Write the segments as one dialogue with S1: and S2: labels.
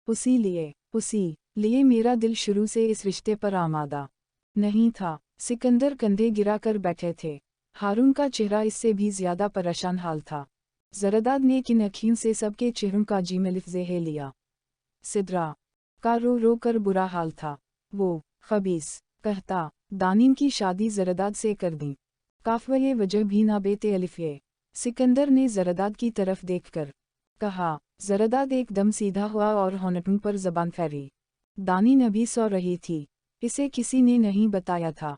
S1: उसी लिए मेरा दिल शुरू से इस रिश्ते पर आमादा नहीं था। सिकंदर कंधे गिराकर बैठे थे। हारून का चेहरा इससे भी ज्यादा परेशान हाल था। जरदाद ने किन अखियों से सबके चेहरों का जी में लिफ्ज़े लिया। सिद्रा का रो रो कर बुरा हाल था। वो खबीस कहता दानिन की शादी जरदाद से कर दी। काफ़ये वजह भी ना बेते अलिफ़े। सिकंदर ने जरदाद की तरफ देखकर कहा। जरदाद एकदम सीधा हुआ और होंठों पर जबान फेरी। दानिन अभी सो रही थी। इसे किसी ने नहीं बताया था।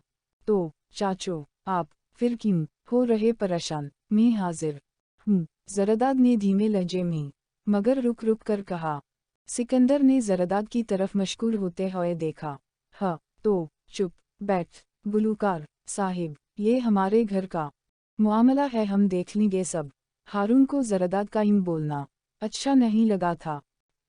S1: तो चाचो आप फिर क्यों हो रहे परेशान? मैं हाजिर हूँ, जरदाद ने धीमे लहजे में मगर रुक रुक कर कहा। सिकंदर ने जरदाद की तरफ मशगूल होते हुए देखा। हाँ तो चुप बैठ गुलूकार साहिब, ये हमारे घर का मामला है, हम देख लेंगे सब। हारून को जरदाद का यूं बोलना अच्छा नहीं लगा था।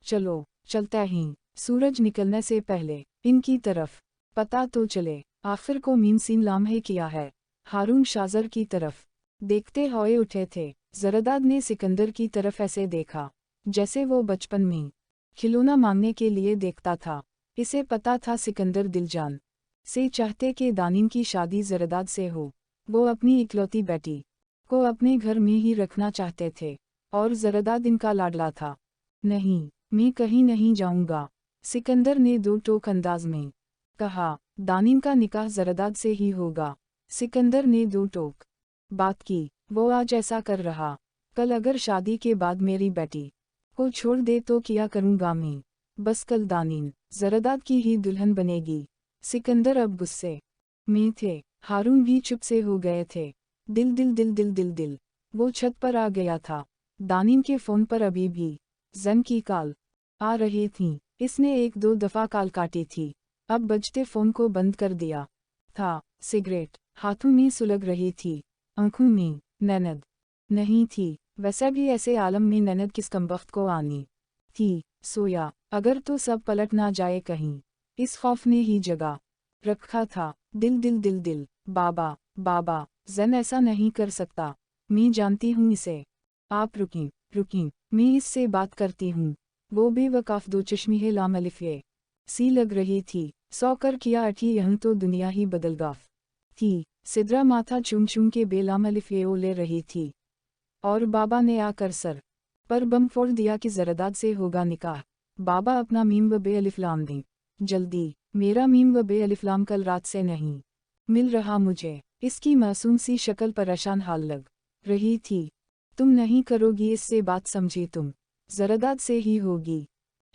S1: चलो चलते ही, सूरज निकलने से पहले इनकी तरफ पता तो चले आखिर को मीन सीन लाम्हे किया है। हारून शाजर की तरफ देखते हुए उठे थे। जरदाद ने सिकंदर की तरफ ऐसे देखा जैसे वो बचपन में खिलौना मांगने के लिए देखता था। इसे पता था सिकंदर दिलजान से चाहते कि दानिन की शादी जरदाद से हो। वो अपनी इकलौती बेटी को अपने घर में ही रखना चाहते थे और जरदाद इनका लाडला था। नहीं, मैं कहीं नहीं जाऊंगा, सिकंदर ने दो टोक अंदाज में कहा। दानिन का निकाह जरदाद से ही होगा। सिकंदर ने दो टोक बात की। वो आज ऐसा कर रहा, कल अगर शादी के बाद मेरी बेटी को छोड़ दे तो क्या करूंगा मैं? बस कल दानिन जरदाद की ही दुल्हन बनेगी। सिकंदर अब गुस्से में थे। हारून भी चुप से हो गए थे। दिल दिल दिल दिल दिल दिल वो छत पर आ गया था। दानिन के फ़ोन पर अभी भी जन की कॉल आ रही थी। इसने एक दो दफ़ा कॉल काटी थी, अब बजते फ़ोन को बंद कर दिया था। सिगरेट हाथों में सुलग रही थी, आंखों में नैनद नहीं थी। वैसे भी ऐसे आलम में नैनद किस कमबख्त को आनी थी। सोया अगर तो सब पलट ना जाए कहीं, इस खौफ ने ही जगा रखा था। दिल दिल दिल दिल बाबा बाबा, जन ऐसा नहीं कर सकता, मैं जानती हूँ इसे। आप रुकीं रुकीं, मैं इससे बात करती हूँ। वो बेवकाफ दो चश्मी है लामलिफ़े सी लग रही थी। सौ कर किया अठी यहं तो दुनिया ही बदलगाफ थी। सिद्रा माथा चूम चूम के बेलामलिफ़े ओ ले रही थी और बाबा ने आकर सर पर बम फोड़ दिया कि जरदाद से होगा निकाह। बाबा अपना मीम व बे अलिफ्लाम दें जल्दी, मेरा मीम व बे अलिफ्लाम कल रात से नहीं मिल रहा मुझे। इसकी मासूम सी शक्ल परेशान हाल लग रही थी। तुम नहीं करोगी इससे बात, समझी तुम? जरदाद से ही होगी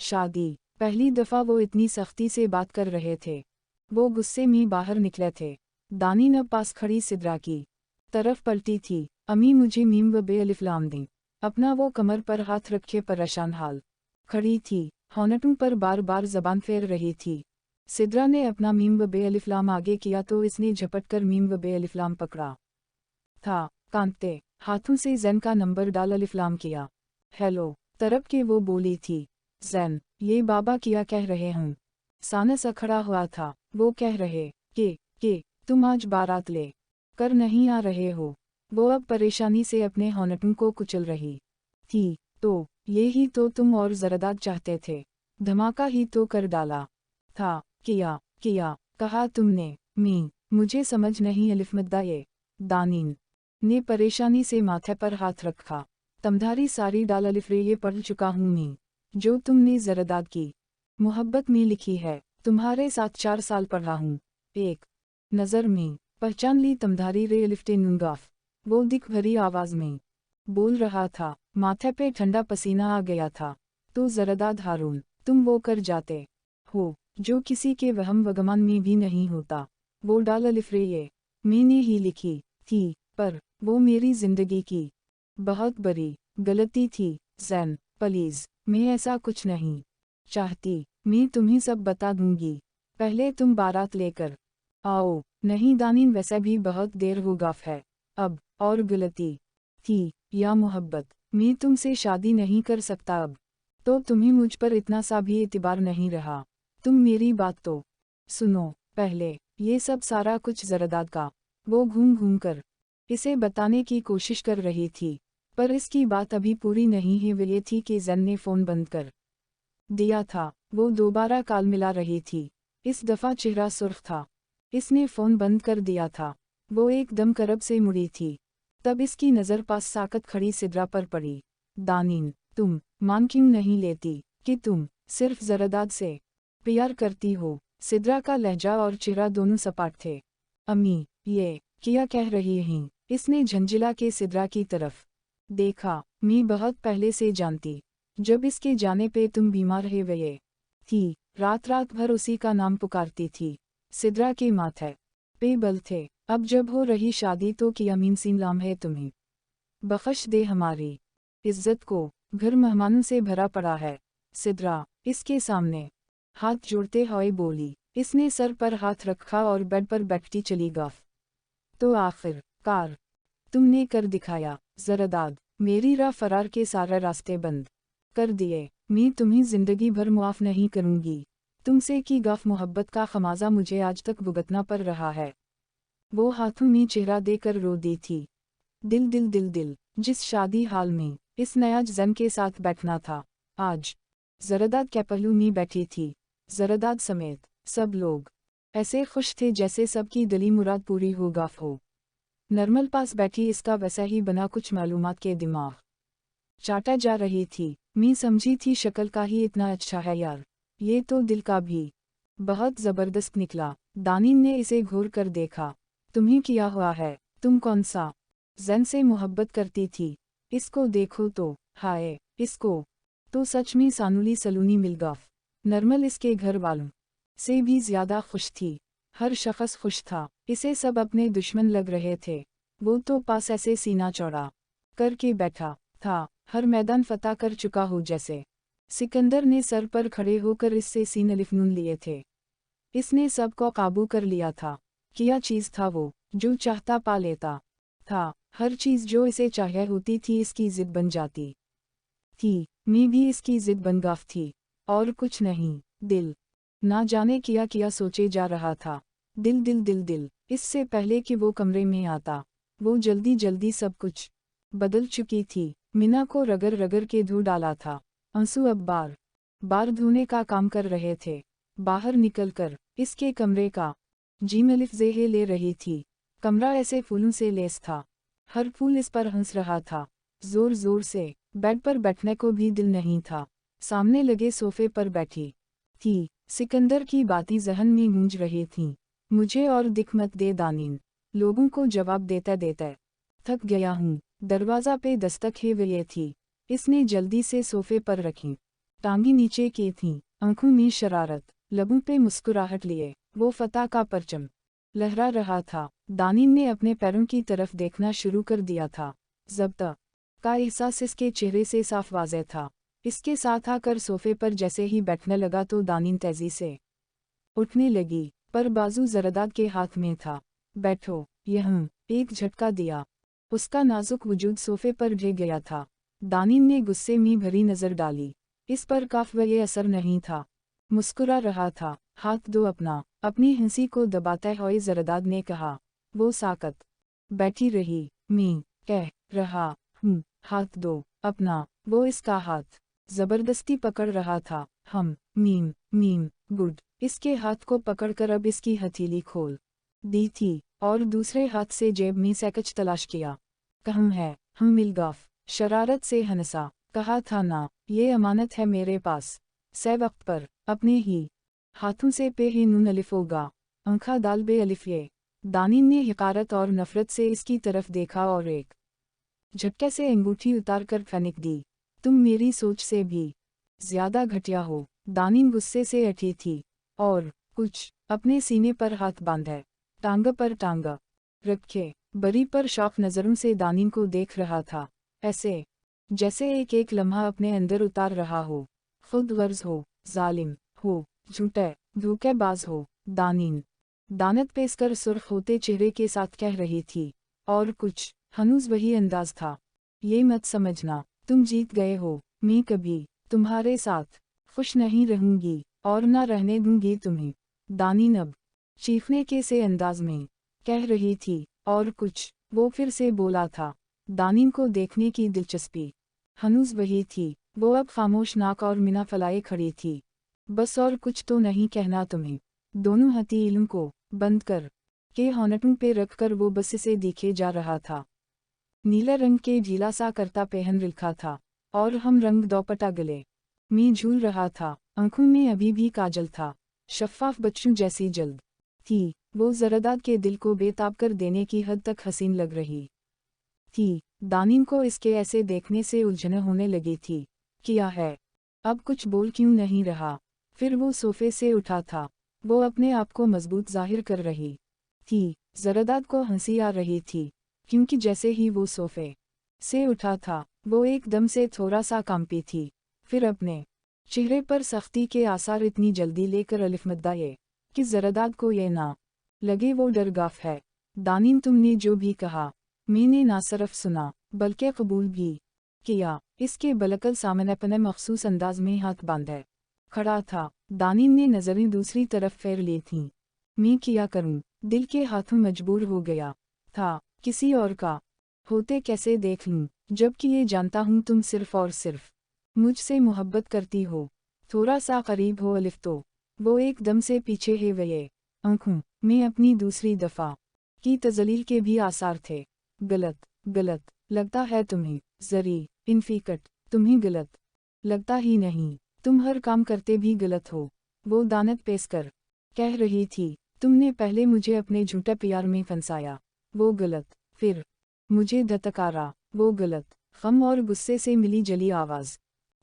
S1: शादी। पहली दफ़ा वो इतनी सख्ती से बात कर रहे थे। वो गुस्से में बाहर निकले थे। दानिन अब पास खड़ी सिद्रा की तरफ पलटी थी। अम्मी मुझे मीम व बे अलिफ्लाम दें। अपना वो कमर पर हाथ रखे परेशान हाल खड़ी थी, होंठों पर बार बार जबान फेर रही थी। सिद्रा ने अपना मीम व बे अलिफ्लाम आगे किया तो इसने झपट कर मीम व बे अलिफ्लाम पकड़ा था। कांपते हाथों से जैन का नंबर डाल अलिफ्लाम किया। हेलो तरफ के वो बोली थी। जैन, ये बाबा क्या कह रहे हैं? सानस अखड़ा हुआ था। वो कह रहे कि तुम आज बारात ले कर नहीं आ रहे हो। वो अब परेशानी से अपने होंठों को कुचल रही थी। तो ये ही तो तुम और जरदाद चाहते थे, धमाका ही तो कर डाला था। किया कहा तुमने? मुझे समझ नहीं अलिफमद्दा ये। दानिन ने परेशानी से माथे पर हाथ रखा। तमधारी सारी डाल अलिफ्रे ये पढ़ चुका हूँ मैं, जो तुमने जरदाद की मोहब्बत में लिखी है। तुम्हारे साथ 4 साल पढ़ा हूँ। एक नज़र में पहचान ली तमधारी रे अलिफ्टे नूंगाफ। वो दिख भरी आवाज में बोल रहा था। माथे पे ठंडा पसीना आ गया था। तो जरदाद हारून, तुम वो कर जाते हो जो किसी के वहम वगमान में भी नहीं होता। वो डाल अलिफ्रे ये मैंने ही लिखी थी, पर वो मेरी जिंदगी की बहुत बड़ी गलती थी। जैन प्लीज, मैं ऐसा कुछ नहीं चाहती। मैं तुम्हें सब बता दूंगी, पहले तुम बारात लेकर आओ। नहीं दानिन, वैसे भी बहुत देर हो गफ है अब। और गलती थी या मोहब्बत, मैं तुमसे शादी नहीं कर सकता अब। तो तुम्हें मुझ पर इतना सा भी एतबार नहीं रहा। तुम मेरी बात तो सुनो पहले। ये सब सारा कुछ जरदाद का। वो घूम घूम कर इसे बताने की कोशिश कर रही थी, पर इसकी बात अभी पूरी नहीं ही हुई थी कि जैन ने फ़ोन बंद कर दिया था। वो दोबारा कॉल मिला रही थी। इस दफ़ा चेहरा सुर्ख था। इसने फ़ोन बंद कर दिया था। वो एकदम करब से मुड़ी थी। तब इसकी नज़र पास साकत खड़ी सिद्रा पर पड़ी। दानिन, तुम मान क्यों नहीं लेती कि तुम सिर्फ जरदाद से प्यार करती हो? सिद्रा का लहजा और चेहरा दोनों सपाट थे। अम्मी, ये क्या कह रही हैं? इसने झंझिला के सिद्रा की तरफ देखा। मैं बहुत पहले से जानती। जब इसके जाने पे तुम बीमार हुए थी, रात रात भर उसी का नाम पुकारती थी। सिद्रा के माथे पे बल थे। अब जब हो रही शादी तो क्या मीन लाम है तुम्हें? बख्श दे हमारी इज्जत को, घर मेहमानों से भरा पड़ा है। सिद्रा इसके सामने हाथ जोड़ते हुए बोली। इसने सर पर हाथ रखा और बेड पर बैठती चली गफ। तो आखिरकार तुमने कर दिखाया जरदाद। मेरी राह फरार के सारे रास्ते बंद कर दिए। मैं तुम्हें जिंदगी भर मुआफ नहीं करूंगी। तुमसे की गफ मोहब्बत का खमाजा मुझे आज तक भुगतना पड़ रहा है। वो हाथों में चेहरा देकर रो दी थी। दिल दिल दिल दिल, जिस शादी हाल में इस नया जन के साथ बैठना था, आज जरदाद के पहलू में बैठी थी। जरदाद समेत सब लोग ऐसे खुश थे जैसे सबकी दिली मुराद पूरी हो गाफ हो। नर्मल पास बैठी इसका वैसा ही बना कुछ मालूमात के दिमाग चाटा जा रही थी। मैं समझी थी शक्ल का ही इतना अच्छा है यार, ये तो दिल का भी बहुत ज़बरदस्त निकला। दानिन ने इसे घूर कर देखा। तुम्हें क्या हुआ है? तुम कौन सा जन से मोहब्बत करती थी? इसको देखो तो, हाय इसको तो सच में सानुली सलूनी मिल गफ। नर्मल इसके घर वालों से भी ज़्यादा खुश थी। हर शख्स खुश था। इसे सब अपने दुश्मन लग रहे थे। वो तो पास ऐसे सीना चौड़ा करके बैठा था, हर मैदान फतह कर चुका हो जैसे। सिकंदर ने सर पर खड़े होकर इससे सीन लिफनून लिए थे। इसने सबको काबू कर लिया था। क्या चीज़ था वो जो चाहता पा लेता था? हर चीज़ जो इसे चाहिए होती थी इसकी जिद बन जाती थी। मैं भी इसकी जिद बन गफ थी और कुछ नहीं। दिल ना जाने क्या क्या सोचे जा रहा था। दिल दिल दिल दिल, इससे पहले कि वो कमरे में आता, वो जल्दी जल्दी सब कुछ बदल चुकी थी। मीना को रगड़ रगड़ के धो डाला था। आंसू अब बार बार धोने का काम कर रहे थे। बाहर निकलकर इसके कमरे का जीमलिफ जेहे ले रही थी। कमरा ऐसे फूलों से लेस था। हर फूल इस पर हंस रहा था जोर जोर से। बेड पर बैठने को भी दिल नहीं था। सामने लगे सोफे पर बैठी थी। सिकंदर की बातें जहन में गूंज रही थीं। मुझे और दिख मत दे दानिन, लोगों को जवाब देते देते थक गया हूँ। दरवाज़ा पे दस्तक ही हुई थी। इसने जल्दी से सोफे पर रखी, टांगी नीचे की थीं। आंखों में शरारत, लबों पे मुस्कुराहट लिए वो फतह का परचम लहरा रहा था। दानिन ने अपने पैरों की तरफ देखना शुरू कर दिया था। ज़ब्त का एहसास इसके चेहरे से साफ वाज़ेह था। इसके साथ आकर सोफे पर जैसे ही बैठने लगा तो दानिन तेजी से उठने लगी, पर बाजू जरदाद के हाथ में था। बैठो यहीं, एक झटका दिया। उसका नाजुक वजूद सोफे पर गिर गया था। दानिन ने गुस्से में भरी नज़र डाली। इस पर काफ ये असर नहीं था। मुस्कुरा रहा था। हाथ दो अपना, अपनी हंसी को दबाते हुए जरदाद ने कहा। वो साकत बैठी रही। मैं कह रहा हूँ, हाथ दो अपना। वो इसका हाथ जबरदस्ती पकड़ रहा था। हम मीम मीम गुड। इसके हाथ को पकड़कर अब इसकी हथेली खोल दी थी और दूसरे हाथ से जेब में सैकच तलाश किया। कहूँ है हम मिलगाफ शरारत से हंसा। कहा था ना, ये अमानत है मेरे पास। से वक्त पर अपने ही हाथों से पे ही नून अलिफ होगा, अंखा दाल बे अलिफ ये। दानिन ने हिकारत और नफरत से इसकी तरफ देखा और एक झटके से अंगूठी उतार कर फेंक दी। तुम मेरी सोच से भी ज्यादा घटिया हो। दानिन गुस्से से अठी थी और कुछ अपने सीने पर हाथ बांधे, टांग पर टांग रखे, बरी पर शौक नज़रों से दानिन को देख रहा था, ऐसे जैसे एक एक लम्हा अपने अंदर उतार रहा हो। खुद गर्ज हो, जालिम हो, झूठे धोखेबाज हो। दानिन दानत पेशकर सुर्ख होते चेहरे के साथ कह रही थी और कुछ हनूज वही अंदाज था। ये मत समझना तुम जीत गए हो। मैं कभी तुम्हारे साथ खुश नहीं रहूंगी और ना रहने दूंगी तुम्हें। दानिन अब चीखने के से अंदाज में कह रही थी और कुछ वो फिर से बोला था। दानिन को देखने की दिलचस्पी हनूज वही थी। वो अब खामोश नाक और मिना फलाए खड़ी थी। बस और कुछ तो नहीं कहना तुम्हें। दोनों हथेलियों को बंद कर के होंठों पे रखकर वो बस से दिखे जा रहा था। नीले रंग के ढीला सा करता पहन रखा था और हम रंग दोपट्टा गले में झूल रहा था। आंखों में अभी भी काजल था, शफ़ाफ बच्चों जैसी जल्द थी। वो जरदाद के दिल को बेताब कर देने की हद तक हसीन लग रही थी। दानिम को इसके ऐसे देखने से उलझन होने लगी थी। क्या है, अब कुछ बोल क्यों नहीं रहा? फिर वो सोफे से उठा था। वो अपने आप को मजबूत जाहिर कर रही थी। जरदाद को हंसी आ रही थी, क्योंकि जैसे ही वो सोफे से उठा था, वो एकदम से थोड़ा सा कांपी थी। फिर अपने चेहरे पर सख्ती के आसार इतनी जल्दी लेकर अलिफमद्दा ये कि जरदाद को ये ना लगे वो डरगाफ है। दानिम, तुमने जो भी कहा मैंने ना सिर्फ सुना बल्कि कबूल भी किया। इसके बलकल सामने अपने मखसूस अंदाज में हाथ बांधे खड़ा था। दानिम ने नज़रें दूसरी तरफ फेर ली थीं। मैं क्या करूं? दिल के हाथों मजबूर हो गया था। किसी और का होते कैसे देख लूं, जबकि ये जानता हूं तुम सिर्फ और सिर्फ मुझसे मोहब्बत करती हो। थोड़ा सा करीब हो अलिफ तो। वो एकदम से पीछे है वे आंखों में अपनी दूसरी दफ़ा की तजलील के भी आसार थे। गलत गलत लगता है तुम्हें जरी इनफिकट, तुम्हें गलत लगता ही नहीं। तुम हर काम करते भी गलत हो। वो दानत पेश कर कह रही थी। तुमने पहले मुझे अपने झूठे प्यार में फंसाया, वो गलत। फिर मुझे धतकारा, वो गलत। गम और गुस्से से मिली जली आवाज़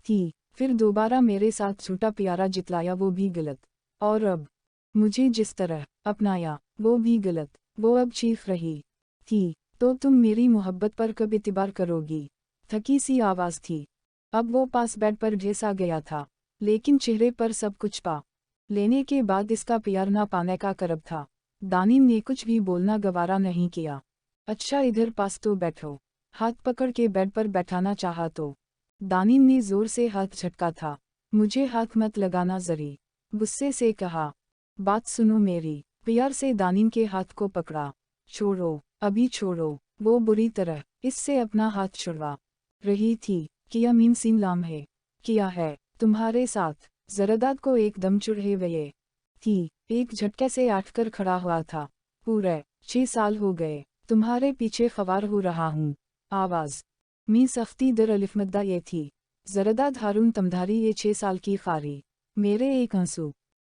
S1: थी। फिर दोबारा मेरे साथ झूठा प्यारा जितलाया, वो भी गलत। और अब मुझे जिस तरह अपनाया, वो भी गलत। वो अब चीख रही थी। तो तुम मेरी मोहब्बत पर कब इतिबार करोगी? थकी सी आवाज़ थी। अब वो पास बेड पर घिसा गया था, लेकिन चेहरे पर सब कुछ पा लेने के बाद इसका प्यार ना पाने का करब था। दानिम ने कुछ भी बोलना गवारा नहीं किया। अच्छा, इधर पास तो बैठो। हाथ पकड़ के बेड पर बैठाना चाहा तो दानिम ने जोर से हाथ झटका था। मुझे हाथ मत लगाना जरी, गुस्से से कहा। बात सुनो मेरी। प्यार से दानिम के हाथ को पकड़ा। छोड़ो, अभी छोड़ो। वो बुरी तरह इससे अपना हाथ छुड़वा रही थी। किया मीम सीन लाम है। किया है तुम्हारे साथ? जरदाद को एकदम चुड़े हुए थी। एक झटके से आठकर खड़ा हुआ था। पूरे 6 साल हो गए तुम्हारे पीछे ख्वार हो रहा हूँ। आवाज़ में सख्ती दर अलिफमद्दा ये थी। जरदाद, हारून तमधारी, ये 6 साल की खारी मेरे एक आंसू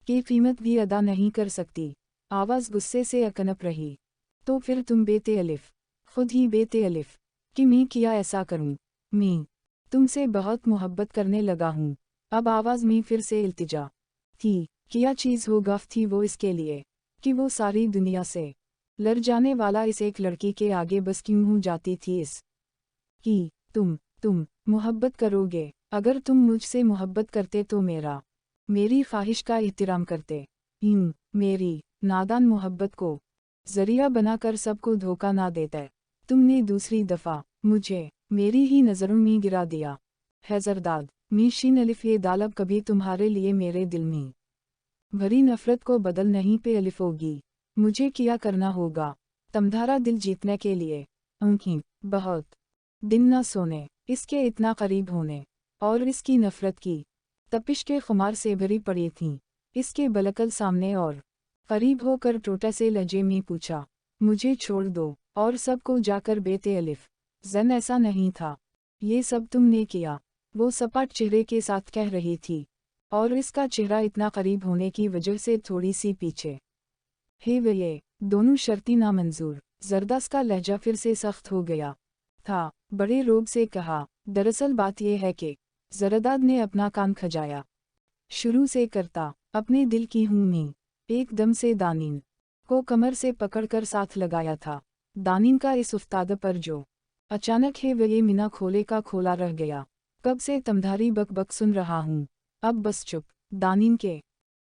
S1: की कीमत भी अदा नहीं कर सकती। आवाज़ गुस्से से अकनप रही। तो फिर तुम बेते अलिफ, खुद ही बेते अलिफ कि मैं किया ऐसा करूं? मैं तुमसे बहुत मोहब्बत करने लगा हूँ। अब आवाज़ में फिर से इल्तिजा थी। क्या चीज़ हो गफ थी वो इसके लिए कि वो सारी दुनिया से लड़ जाने वाला इस एक लड़की के आगे बस क्यों हो जाती थी इस कि तुम मोहब्बत करोगे। अगर तुम मुझसे मोहब्बत करते तो मेरी ख्वाहिश का एहतराम करते। मेरी नादान मोहब्बत को जरिया बनाकर सबको धोखा ना देते। तुमने दूसरी दफ़ा मुझे मेरी ही नज़रों में गिरा दिया है जरदाद। मीशीन अलिफ, ये दालब कभी तुम्हारे लिए मेरे दिल में भरी नफ़रत को बदल नहीं पे अलिफ होगी। मुझे क्या करना होगा तमधारा दिल जीतने के लिए? आंखें बहुत दिन न सोने, इसके इतना करीब होने और इसकी नफ़रत की तपिश के खुमार से भरी पड़ी थीं। इसके बलकल सामने और करीब होकर टोटे से लहजे में पूछा, मुझे छोड़ दो और सबको जाकर बेते अलिफ। जन, ऐसा नहीं था। ये सब तुमने किया, वो सपाट चेहरे के साथ कह रही थी, और इसका चेहरा इतना करीब होने की वजह से थोड़ी सी पीछे है। ये दोनों शर्ती नामंजूर। जरदाद का लहजा फिर से सख्त हो गया था। बड़े रोब से कहा, दरअसल बात यह है कि जरदाद ने अपना कान खजाया शुरू से करता अपने दिल की हूँ में एकदम से दानिम को कमर से पकड़कर साथ लगाया था। दानिम का इस उस्ताद पर जो अचानक है वह मिना खोले का खोला रह गया। कब से तमधारी बक बक सुन रहा हूँ, अब बस चुप। दानिम के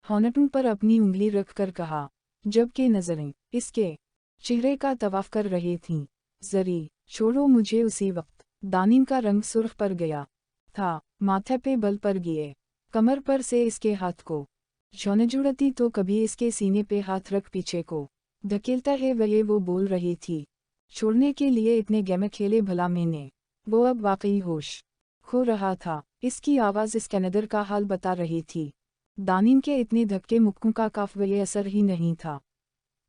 S1: होंठों पर अपनी उंगली रखकर कहा, जबकि नजरें इसके चेहरे का तवाफ कर रही थीं। जरी छोड़ो मुझे। उसी वक्त दानिम का रंग सुर्ख पर गया था। माथे पे बल पर गिए, कमर पर से इसके हाथ को झुड़ती तो कभी इसके सीने पे हाथ रख पीछे को धकेलता है वह वो बोल रही थी, छोड़ने के लिए इतने गेम खेले भला मैंने। वो अब वाकई होश खो रहा था। इसकी आवाज़ स्कैनदर का हाल बता रही थी। दानिम के इतने धक्के मुक्कों का काफ़ी असर ही नहीं था।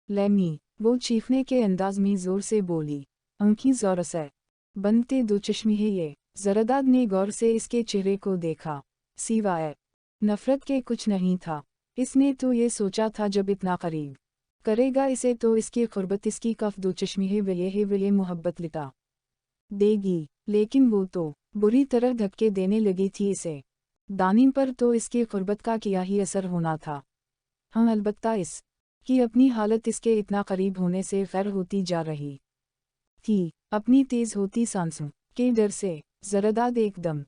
S1: लेमी, वो चीखने के अंदाज में ज़ोर से बोली, आँखें ज़ोर से बनते दो चश्मे है ये। जरदाद ने गौर से इसके चेहरे को देखा। सिवाय नफरत के कुछ नहीं था। इसने तो ये सोचा था जब इतना करीब करेगा इसे तो इसकी क़ुर्बत इसकी कफ दो चश्मे है वे मोहब्बत लिटा देगी, लेकिन वो तो बुरी तरह धक्के देने लगी थी इसे। दानिम पर तो इसकी क़ुर्बत का किया ही असर होना था। हाँ, अलबत्ता इस कि अपनी हालत इसके इतना करीब होने से ग़ैर होती जा रही थी। अपनी तेज़ होती सांसों के डर से जरदाद एकदम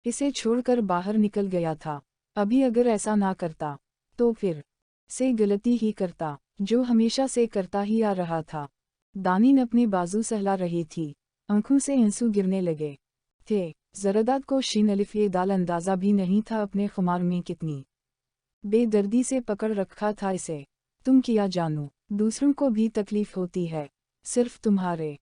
S1: इसे छोड़कर बाहर निकल गया था। अभी अगर ऐसा ना करता तो फिर से गलती ही करता जो हमेशा से करता ही आ रहा था। दानिन अपनी बाजू सहला रही थी, आंखों से आंसू गिरने लगे थे। जरदाद को शीन अलिफ ये दाल अंदाज़ा भी नहीं था अपने खुमार में कितनी बेदर्दी से पकड़ रखा था इसे। तुम किया जानो, दूसरों को भी तकलीफ होती है, सिर्फ तुम्हारे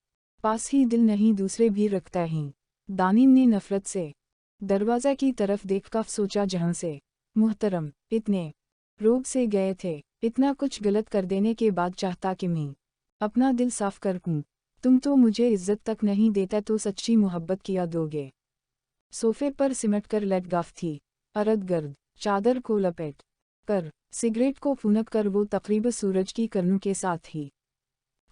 S1: पास ही दिल नहीं दूसरे भी रखता ही। दानिम ने नफरत से दरवाज़ा की तरफ देखकर सोचा, जहां से मुहतरम इतने रोग से गए थे, इतना कुछ गलत कर देने के बाद चाहता कि मैं अपना दिल साफ कर दूं। तुम तो मुझे इज्जत तक नहीं देता तो सच्ची मोहब्बत किया दोगे। सोफे पर सिमट कर लेट गाफ थी, अरद गर्द चादर को लपेट कर सिगरेट को फूंक कर वो तकरीब सूरज की किरणों के साथ ही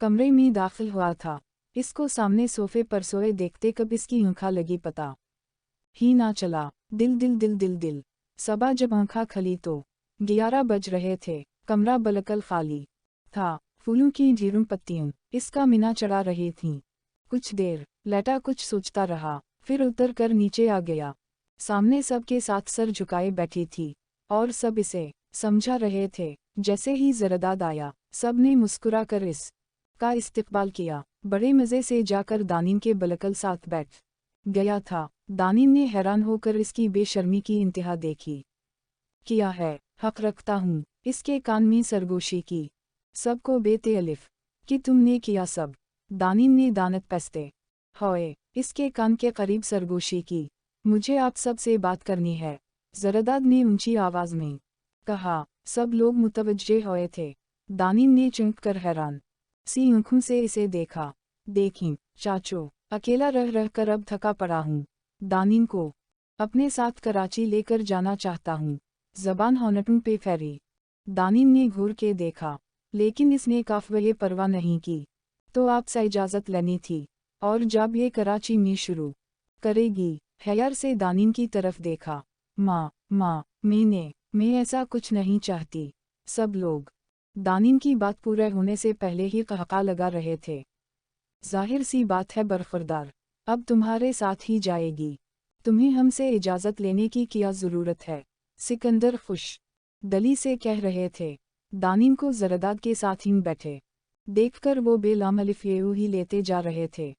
S1: कमरे में दाखिल हुआ था। इसको सामने सोफे पर सोए देखते कब इसकी आँखा लगी पता ही ना चला। दिल दिल दिल दिल दिल सबा जब आँखा खली तो 11 बज रहे थे। कमरा बलकल खाली था। फूलों की ढेरों पत्तियों इसका मीना चढ़ा रही थीं। कुछ देर लेटा कुछ सोचता रहा, फिर उतर कर नीचे आ गया। सामने सबके साथ सर झुकाए बैठी थी और सब इसे समझा रहे थे। जैसे ही जरदाद आया, सब ने मुस्कुरा कर इस का इस्तकबाल किया। बड़े मज़े से जाकर दानिम के बलकल साथ बैठ गया था। दानिम ने हैरान होकर इसकी बेशर्मी की इंतहा देखी। किया है, हक रखता हूँ, इसके कान में सरगोशी की। सबको बेते अलिफ कि तुमने किया सब। दानिम ने दानत पैसते होए इसके कान के करीब सरगोशी की। मुझे आप सब से बात करनी है, जरदाद ने ऊंची आवाज़ में कहा। सब लोग मुतवज्जे हुए थे। दानिम ने चौंक कर हैरान सी आँखों से इसे देखा। देखी चाचो, अकेला रह रह कर अब थका पड़ा हूँ। दानिम को अपने साथ कराची लेकर जाना चाहता हूँ। ज़बान होनटों पे फैरी। दानिम ने घूर के देखा, लेकिन इसने काफ़ी परवाह नहीं की। तो आपसे इजाज़त लेनी थी, और जब ये कराची में शुरू करेगी। हैयर से दानिम की तरफ देखा। माँ, मैं ऐसा कुछ नहीं चाहती। सब लोग दानिम की बात पूरे होने से पहले ही कहका लगा रहे थे। जाहिर सी बात है बरखुरदार, अब तुम्हारे साथ ही जाएगी। तुम्हें हमसे इजाज़त लेने की क्या ज़रूरत है? सिकंदर खुश दली से कह रहे थे। दानिम को जरदाद के साथ ही बैठे देखकर वो बेलाम अलिफ येऊ ही लेते जा रहे थे।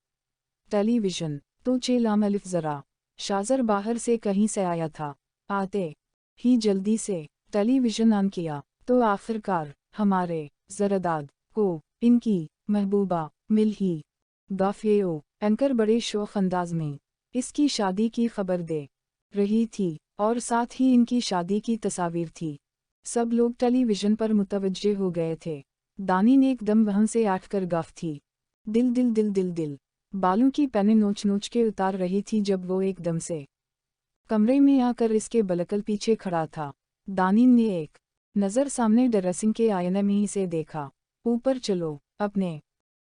S1: टेलीविज़न तो चेलाम अलिफ ज़रा। शाज़र बाहर से कहीं से आया था। आते ही जल्दी से टेलीविज़न ऑन किया तो आखिरकार हमारे जरदाद को इनकी महबूबा मिल ही गाफियो एंकर बड़े शौक अंदाज में इसकी शादी की खबर दे रही थी, और साथ ही इनकी शादी की तस्वीर थी। सब लोग टेलीविज़न पर मुतवज्जे हो गए थे। दानिन एकदम वहाँ से आठकर गाफ थी। दिल दिल दिल दिल दिल बालों की पैने नोच नोच के उतार रही थी जब वो एकदम से कमरे में आकर इसके बलकल पीछे खड़ा था। दानिन ने एक नज़र सामने ड्रेसिंग के आईने में इसे देखा। ऊपर चलो, अपने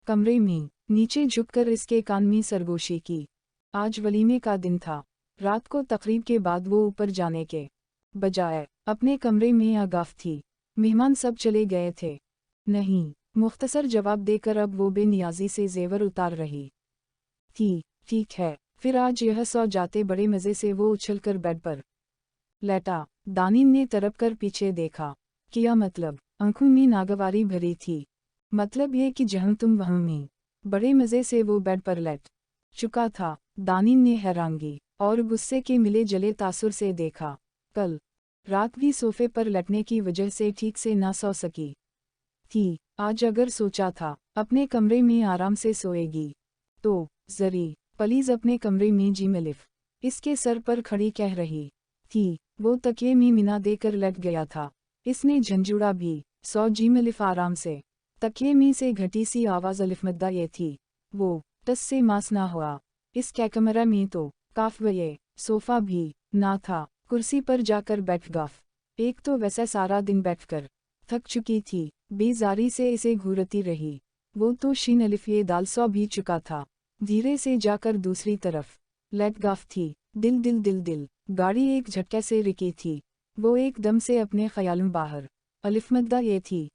S1: कमरे में नीचे झुककर इसके कान में सरगोशी की। आज वलीमे का दिन था। रात को तकरीब के बाद वो ऊपर जाने के बजाय अपने कमरे में आगाफ थी। मेहमान सब चले गए थे। नहीं, मुख्तसर जवाब देकर अब वो बेनियाजी से जेवर उतार रही थी। ठीक है, फिर आज यह सो जाते। बड़े मज़े से वो उछलकर बेड पर लेटा। दानिम ने तरफ कर पीछे देखा। क्या मतलब? आंखों में नागवारी भरी थी। मतलब ये कि जहाँ तुम वहाँ में। बड़े मज़े से वो बेड पर लेट चुका था। दानिम ने हैरानगी और गुस्से के मिले जले तासुर से देखा। कल रात भी सोफे पर लेटने की वजह से ठीक से ना सो सकी थी। आज अगर सोचा था अपने कमरे में आराम से सोएगी तो जरी प्लीज अपने कमरे में जी मिलिफ इसके सर पर खड़ी कह रही थी। वो तकिए में मिना देकर लग गया था। इसने झंझुड़ा भी। 100 जीम अलिफ आराम से। तकिए में से घटी सी आवाज़ अलिफ मद्दा ये थी। वो टस से मास ना हुआ। इस कैमरा में तो काफ गए। सोफा भी ना था। कुर्सी पर जाकर बैठ गफ। एक तो वैसे सारा दिन बैठकर थक चुकी थी। बेजारी से इसे घूरती रही। वो तो शीन अलिफ ये दाल सौ भी चुका था। धीरे से जाकर दूसरी तरफ लेट गफ थी। दिल दिल दिल दिल। गाड़ी एक झटके से रुकी थी। वो एकदम से अपने ख्यालों बाहर। अलिफ मद्दा ये थी।